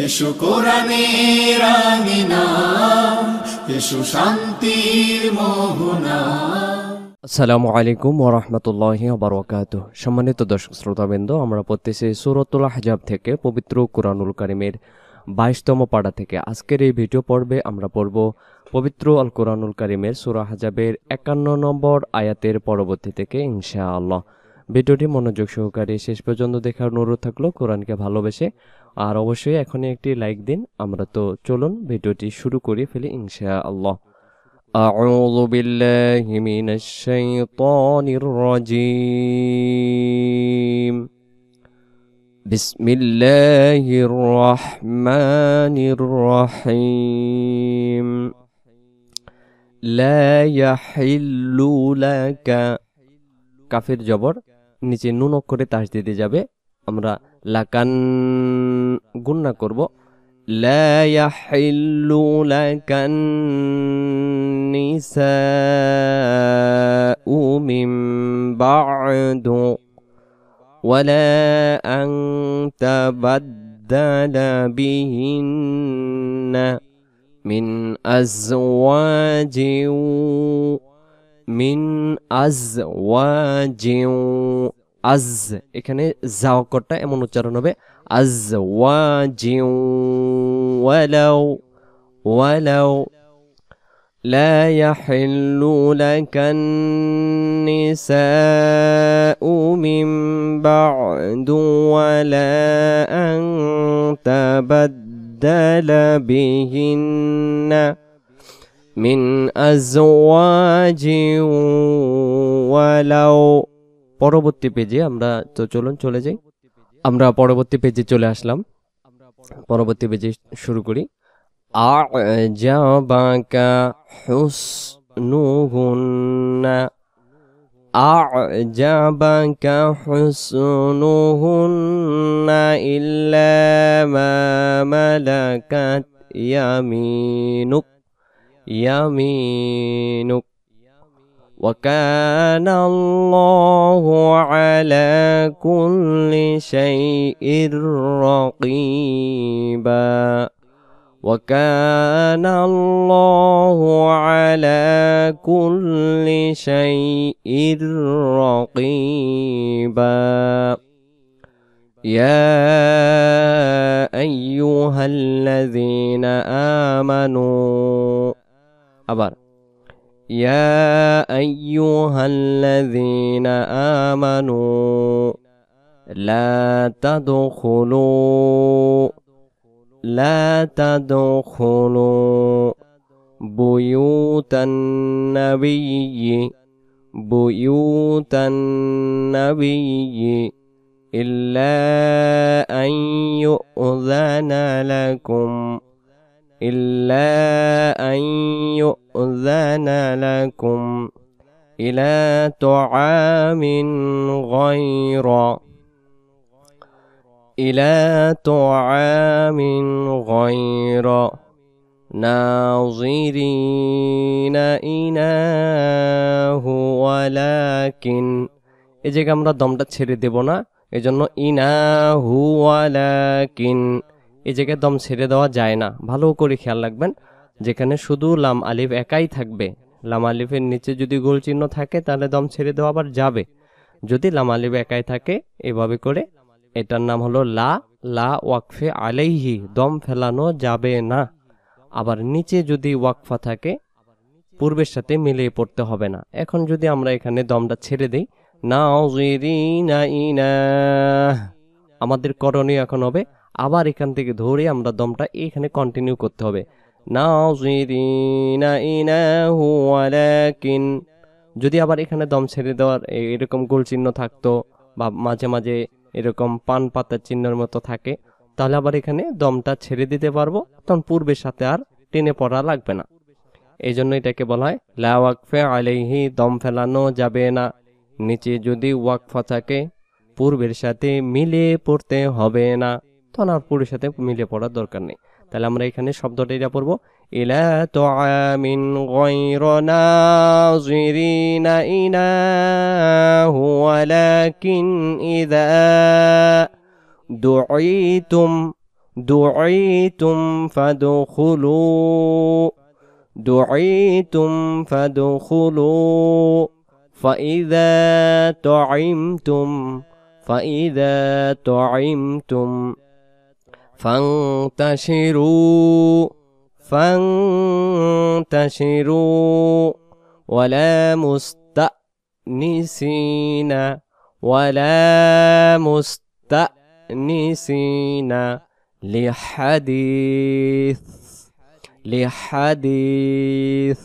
এসো কোরআনের আঙিনা, এসো শান্তির মোহনা। আসসালামু আলাইকুম ওয়া রাহমাতুল্লাহি ওয়া বারাকাতুহু। সম্মানিত দর্শক শ্রোতাবৃন্দ, আমরা পড়তেছি সূরাতুল আহজাব থেকে পবিত্র কুরআনুল কারীমের 22তম পারা থেকে। আজকের এই ভিডিও পর্বে আমরা পড়ব পবিত্র আল কুরআনুল কারীমের সূরা আহজাবের 51 নম্বর আয়াতের পরবর্তী থেকে ইনশাআল্লাহ। ভিডিওটি মনোযোগ সহকারে শেষ পর্যন্ত দেখার অনুরোধ থাকলো, কোরআনকে ভালোবেসে আর অবশ্যই এখনই একটি লাইক দিন। আমরা তো চলুন ভিডিওটি শুরু করে ফেলি ইনশাআল্লাহ। أعوذ بالله من الشيطان الرجيم. بسم الله الرحمن الرحيم. لا يحل لك কাফের জবর নিচে নুন অক্ষরে তাসদীদে যাবে, আমরা লাকান গুন্না করব। لا يحل لك النساء من بعد ولا أن تبدل بهن من أزواج আজ এখানে যা অক্ষরটা এমন উচ্চারণ হবে আজওয়াজিউ ওয়ালাউ লা ইয়াহিল্লু লাকান নিসাউ মিন বা'দু ওয়ালা আন তাবাদদালা বিহিন্না মিন আজওয়াজিউ ওয়ালাউ। পরবর্তী পেজে আমরা তো চলুন চলে যাই। আমরা পরবর্তী পেজে চলে আসলাম। পরবর্তী পেজে শুরু করি। আ'জাবাকা হুসনুহুন্না, আ'জাবাকা হুসনুহুন্না ইল্লা মা মালাকাত ইয়ামিনুক وكان الله على كل شيء رقيبا وكان الله على كل شيء رقيبا يا أيها الذين آمنوا أبار يا أيها الذين آمنوا لا تدخلوا بيوت النبي إلا أن يؤذن لكم إلى طعام غير ناظرين إناه ولكن এই জায়গায় আমরা দমটা ছেড়ে দেব না, এজন্য ইনাহু ওয়ালাকিন এই জায়গায় দম ছেড়ে দেওয়া যায় না। ভালো করে খেয়াল রাখবেন, যেখানে শুধু লাম আলিফ একাই থাকবে, লাম আলিফের নিচে যদি গোল চিহ্ন থাকে তাহলে দম ছেড়ে দেওয়া আবার যাবে। যদি লাম আলিফ একাই থাকে এভাবে করে, এটার নাম হলো লা ওয়াকফে আলাইহি, দম ফেলানো যাবে না। আবার নিচে যদি ওয়াকফা থাকে পূর্বের সাথে মিলিয়ে পড়তে হবে না। এখন যদি আমরা এখানে দমটা ছেড়ে দেই, নাযিরিনা ইনাহ, আমাদের করণীয় এখন হবে আবার এখান থেকে ধরে আমরা দমটা এখানে কন্টিনিউ করতে হবে। নাযিরিনা ইনাহু ওয়ালাকিন, যদি আবার এখানে দম ছেড়ে দেওয়ার এরকম গোল চিহ্ন থাকতো বা মাঝে মাঝে এরকম পান পাতার চিহ্নের মতো থাকে, তাহলে আবার এখানে দমটা ছেড়ে দিতে পারবো, তখন পূর্বের সাথে আর টেনে পড়া লাগবে না। এই জন্য এটাকে বলা হয় লা ওয়াকফে আলাইহি, দম ফেলানো যাবে না। নিচে যদি ওয়াকফা থাকে পূর্বের সাথে মিলে পড়তে হবে না, তখন আর পূর্বের সাথে মিলে পড়ার দরকার নেই। তাহলে আমরা এখানে শব্দটা এটা পড়বো ইলা তুআমিন গায়রা নাযিরিনা ইনাহু ওয়ালাকিন ইযা দুঈতুম দুঈতুম ফাদখুলু দুঈতুম ফাদখুলু ফাইযা তুঈমতুম ফাইযা তুঈমতুম ফান্তাশিরু ফান্তাশিরু ওয়ালা মুস্তানিসিনা ওয়ালা মুস্তানিসিনা লিহাদিস লিহাদিস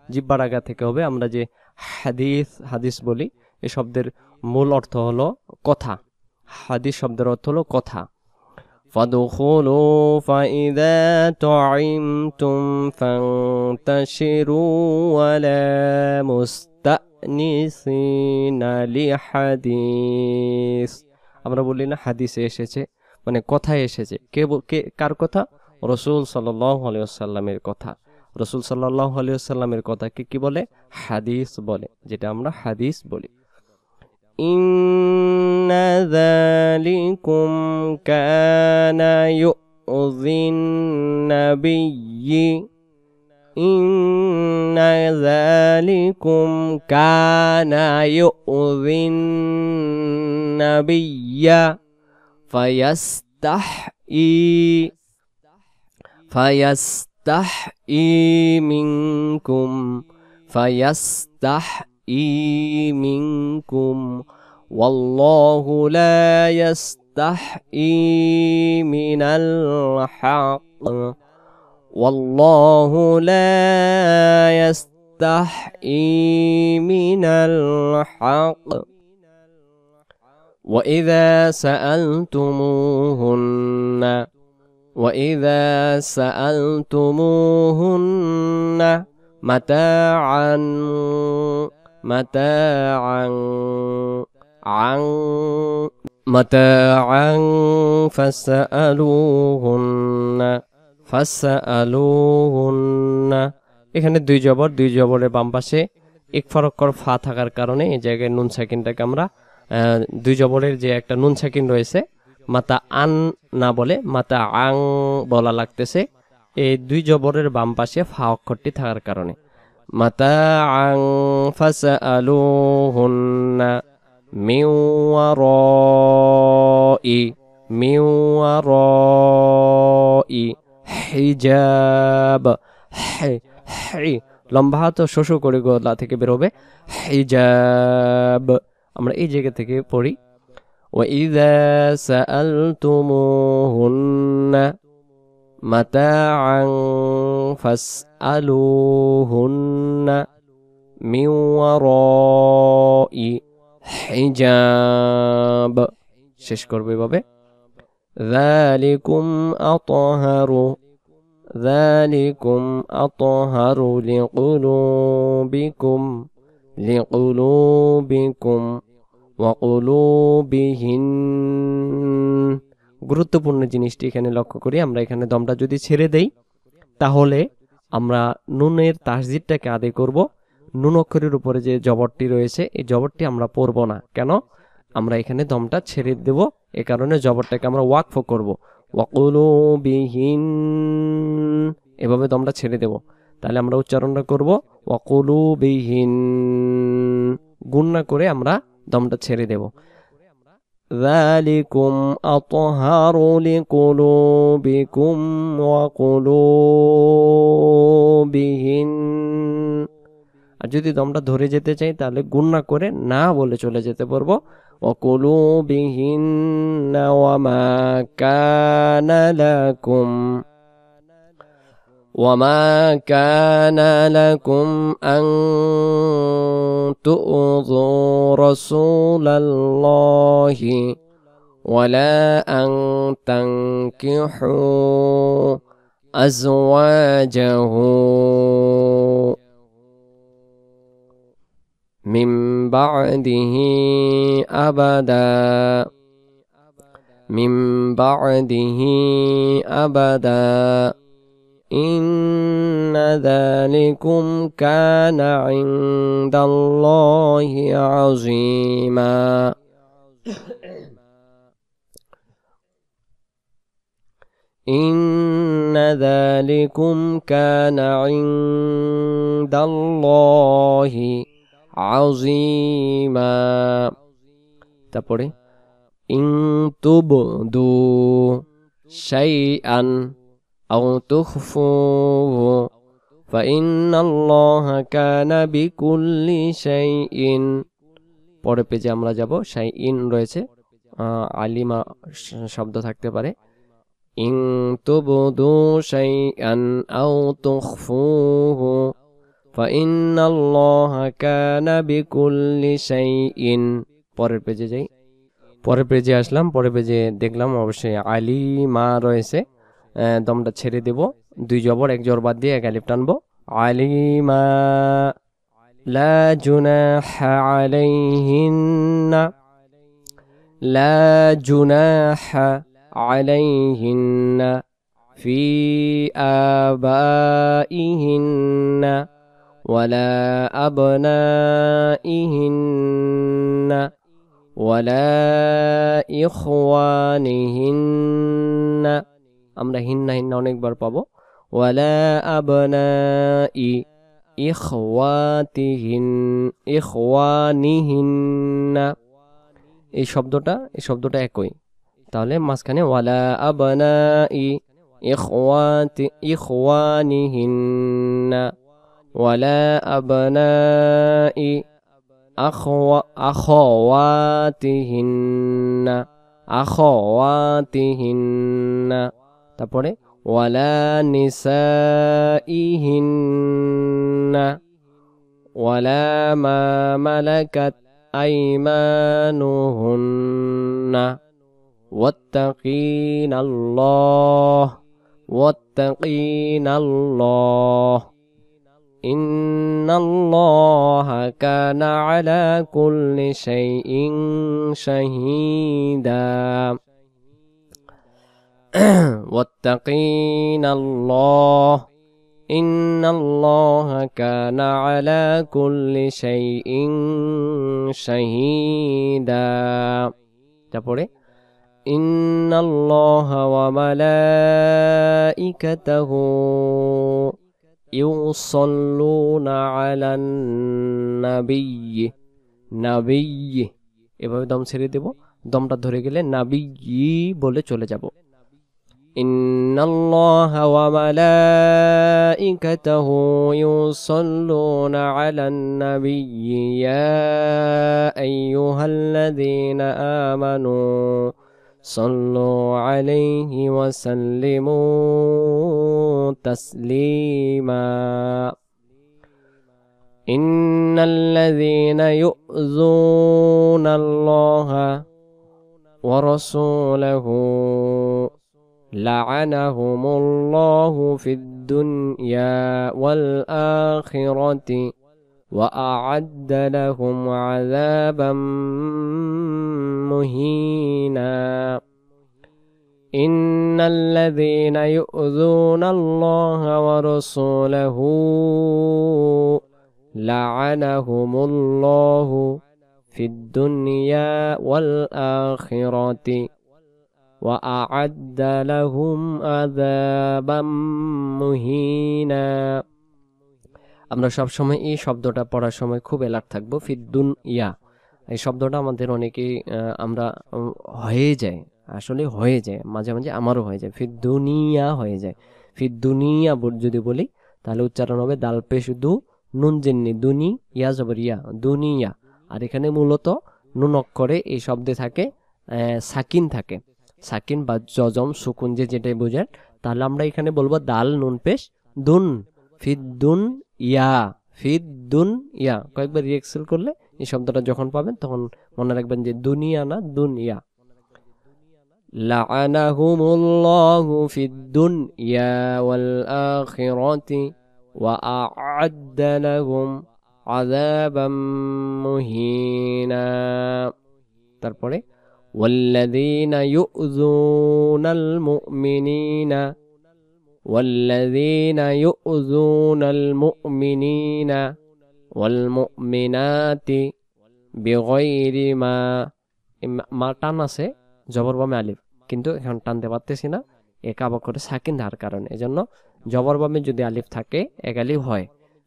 জিহ্বার আগা থেকে হবে। আমরা যে হাদিস হাদিস বলি এই শব্দের মূল অর্থ হলো কথা। হাদিস শব্দের অর্থ হলো কথা। ফাদখুলু ফাইযা তুঈমতুম ফান্তাশিরু ওয়ালা মুস্তানিসিনা লিহাদিস। আমরা বলি না হাদিসে এসেছে, মানে কথায় এসেছে। কে কার কথা? রাসূল সাল্লাল্লাহু আলাইহি ওয়াসাল্লামের কথা। রাসূল সাল্লাল্লাহু আলাইহি ওয়াসাল্লামের কথাকে কি বলে? হাদিস বলে, যেটা আমরা হাদিস বলি। ইন্না যালিকুম কানা ইউযিন নাবিয়্যি ইন্না যালিকুম কানা ইউযিন নাবিয়্যা ফায়াস্তাহই মিনকুম ওয়াল্লাহু লা ইয়াস্তাহই মিনাল হক ওয়াল্লাহু লা ইয়াস্তাহই মিনাল হক وإذا سألتموهن متاعا فاسألوهن এখানে দুই জবরের বাম পাশে ইকফারক্কর ফা থাকার কারণে এই জায়গায় নুন সাকিনটাকে আমরা দুই জবরের যে একটা নুন সাকিন রয়েছে, মাতা আন না বলে মাতা আং বলা লাগতেছে এই দুই জবরের বাম পাশে ফা অক্ষরটি থাকার কারণে। মাতা আং ফাসআলুহুন্না মিন ওয়ারাই হিজাব। লম্বা হাত শোষো করে গলা থেকে বের হবে হিজাব। আমরা এই জায়গা থেকে পড়ি ওয়াইযা সাআলতুমুহুন্না মাতাআন ফাসআলুহুন্না মিন ওয়ারাই হিজাব। শেষ করবে এভাবে যালিকুম আতহারু লিকুলুবিকুম ওয়াকুলুবিহিন। গুরুত্বপূর্ণ জিনিসটি এখানে লক্ষ্য করি। আমরা এখানে দমটা যদি ছেড়ে দেই তাহলে আমরা নুনের তাসদীদটাকে আদায় করব। নুন অক্ষরের উপরে যে জবরটি রয়েছে এই জবরটি আমরা পড়ব না। কেন? আমরা এখানে দমটা ছেড়ে দেব, এ কারণে জবরটাকে আমরা ওয়াকফ করব। ওয়াকুলুবিহিন এভাবে দমটা ছেড়ে দেব। তাহলে আমরা উচ্চারণটা করব ওয়াকুলুবিহিন, গুণনা করে আমরা দমটা ছেড়ে দেব। যালিকুম আতহারু লিকুলুবিকুম ওয়াকুলুবিহিন। আর যদি দমটা ধরে যেতে চাই তাহলে গুণনা করে না বলে চলে যেতে পারবো ওয়াকুলুবিহিন ওয়ামা কানা লাকুম আন তুযু রাসূলাল্লাহি ওয়ালা আন তানকিহু আজওয়াজাহু মিন বা'দিহি আবাদা ইন্না যালিকুম কানা ইনদাল্লাহি আযীমা। ইন্না যালিকুম কানা ইনদাল্লাহি আযীমা। তারপরে ইন তুবদু শাইআন আও তুখফুহু ফাইন্নাল্লাহা কানা বিকুল্লি শাইইন। পরের পেজে আমরা যাব, শাইইন রয়েছে, আলিমা শব্দ থাকতে পারে। ইন তুবদু শাইআন আও তুখফুহু ফাইন্নাল্লাহা কানা বিকুল্লি শাইইন। পরের পেজে যাই, পরের পেজে আসলাম, পরের পেজে দেখলাম অবশ্যই আলিমা রয়েছে, দমটা ছেড়ে দেব, 2 জবর 1 জবর বাদ দিয়ে 1 আলিফ টানবো। আলিমা লা জুনাহা আলাইহিন্না, লা জুনাহা আলাইহিন্না ফি আবাইহিন্না ওয়ালা আবনাইহিন্না ওয়ালা ইখওয়ানিহিন্না। আমরা হিন্না হিন্না অনেকবার পাবো। ওয়ালা আবনাই ইখওয়ানিহিন্না, এই শব্দটা একই, তাহলে মাঝখানে ওয়ালা আবনাই ইখওয়ানিহিন্না ওয়ালা আবনাই আখাওয়াতিহিন্না। তারপরে ওয়ালা নিসাইহিন্না ওয়ালা মা মালাকাত আইমানুহুন্না ওয়াত্তাকিনাল্লাহ ইন্নাল্লাহা কানা আলা কুল্লি শাইইন শাহীদা। ওয়াত্তাকিনাল্লাহ ইন্নাল্লাহা কানা আলা কুল্লি শাইইন শাহীদা। তারপরে ইন্নাল্লাহা ওয়া মালাইকাতাহু ইউসাল্লুনা আলান নাবিয়্যি, নাবিয়্যি এভাবে দম ছেড়ে দেব, দমটা ধরে গেলে নাবিয়্যি বলে চলে যাব। ইন্নাল্লাহা ওয়া মালাইকাতাহু ইউসাল্লুনা আলান নাবিয়্যি ইয়া আইয়ুহাল্লাযীনা আমানু সাল্লু আলাইহি ওয়া সাল্লিমু তাসলিমা। ইন্নাল্লাযীনা ইউযুনাল্লাহা ওয়া রাসূলাহু লা'আনাহুমুল্লাহু ফিদ দুনিয়া ওয়াল আখিরাতি ওয়া আ'আদ্দা লাহুম আযাবাম মুহিনা। ইন্নাল্লাযীনা ইউযুনাল্লাহা ওয়া রাসূলাহু লা'আনাহুমুল্লাহু ফিদ দুনিয়া ওয়াল আখিরাতি ওয়া আ'আদ্দা লাহুম আযাবাম মুহিনা। আমরা সবসময় এই শব্দটা পড়ার সময় খুব অ্যালার্ট থাকবো। ফিদ দুনিয়া, এই শব্দটা আমাদের অনেকেই আমরা হয়ে যায়, আসলে হয়ে যায়, মাঝে মাঝে আমারও হয়ে যায়, ফিদ দুনিয়া হয়ে যায়। ফিদ দুনিয়া যদি বলি তাহলে উচ্চারণ হবে দাল পেশ দু নুন জেন্নি দুনি ইয়া জবর ইয়া, দুনিয়া। আর এখানে মূলত নুন অক্ষরে এই শব্দে থাকে সাকিন থাকে, সাকিন বা জজম সুকুন যেটাই বোঝায়। তাহলে আমরা এখানে বলবো দাল নুন পেশ দুন, ফিদ দুন ইয়া, ফিদ দুন ইয়া। কয়েকবার রিএক্সেল করলে এই শব্দটা যখন পাবেন তখন মনে রাখবেন যে দুনিয়া না দুনিয়া। লা'আনাহুমুল্লাহু ফিদ দুনিয়া ওয়াল আখিরাতি ওয়া আ'আদ্দা লাহুম আযাবাম মুহিনা। তারপরে ওয়াল্লাযীনা ইউযুনাল মুমিনিনা ওয়াল্লাযীনা ইউযুনাল মুমিনিনা ওয়াল মুমিনাতি বিগাইরি মা, মা টান আছে জবর বামে আলিফ, কিন্তু এখন টানতে পারতেছি না, একা অক্ষরে সাকিন দেওয়ার কারণে। এজন্য জবর বামে যদি আলিফ থাকে এক আলিফ হয়,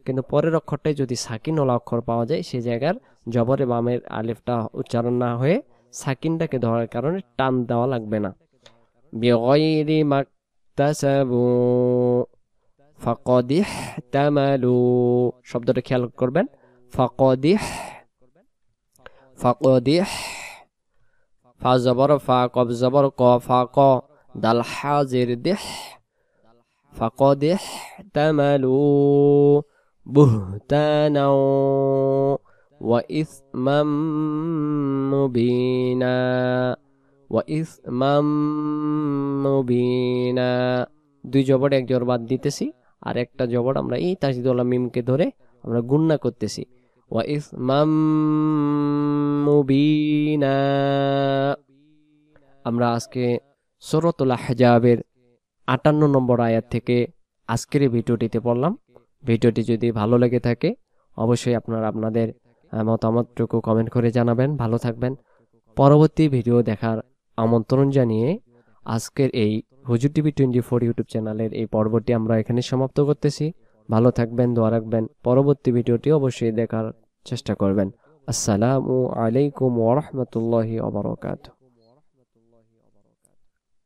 কিন্তু পরের অক্ষরটায় যদি সাকিন ওলা অক্ষর পাওয়া যায় সেই জায়গার জবরে বামের আলিফটা উচ্চারণ না হয়ে সাকিনটাকে ধরার কারণে টান দেওয়া লাগবে না। বিগয়রি মাকতাসাবু ফাকাদিহ তামালু, শব্দটা খেয়াল করবেন। ফাকাদিহ, ফাকাদিহ, ফা জবর ফা, কব জবর ক, ফা ক, দাল হাজির দিহ, ফাকাদিহ তামালু বুহতানাও ওয়া ইসমাম মুবিনা, ওয়া ইসমাম মুবিনা। দুই জবর এক জবর বাদ দিতেছি, আর একটা জবর আমরা এই তাসদিদওয়ালা মিমকে ধরে আমরা গুণনা করতেছি। ওয়া ইসমাম মুবিনা। আমরা আজকে সূরাতুল আহজাবের ৫৮ নম্বর আয়াত থেকে আজকের এই ভিডিওটিতে পড়লাম। ভিডিওটি যদি ভালো লেগে থাকে অবশ্যই আপনারা আপনাদের মতামতটুকু কমেন্ট করে জানাবেন। ভালো থাকবেন। পরবর্তী ভিডিও দেখার আমন্ত্রণ জানিয়ে আজকের এই হুজুর টিভি 24 ইউটিউব চ্যানেলের এই পর্বটি আমরা এখানে সমাপ্ত করতেছি। ভালো থাকবেন, দোয়া রাখবেন। পরবর্তী ভিডিওটি অবশ্যই দেখার চেষ্টা করবেন। আসসালামু আলাইকুম ওয়া রাহমাতুল্লাহি ওয়া বারাকাতুহু।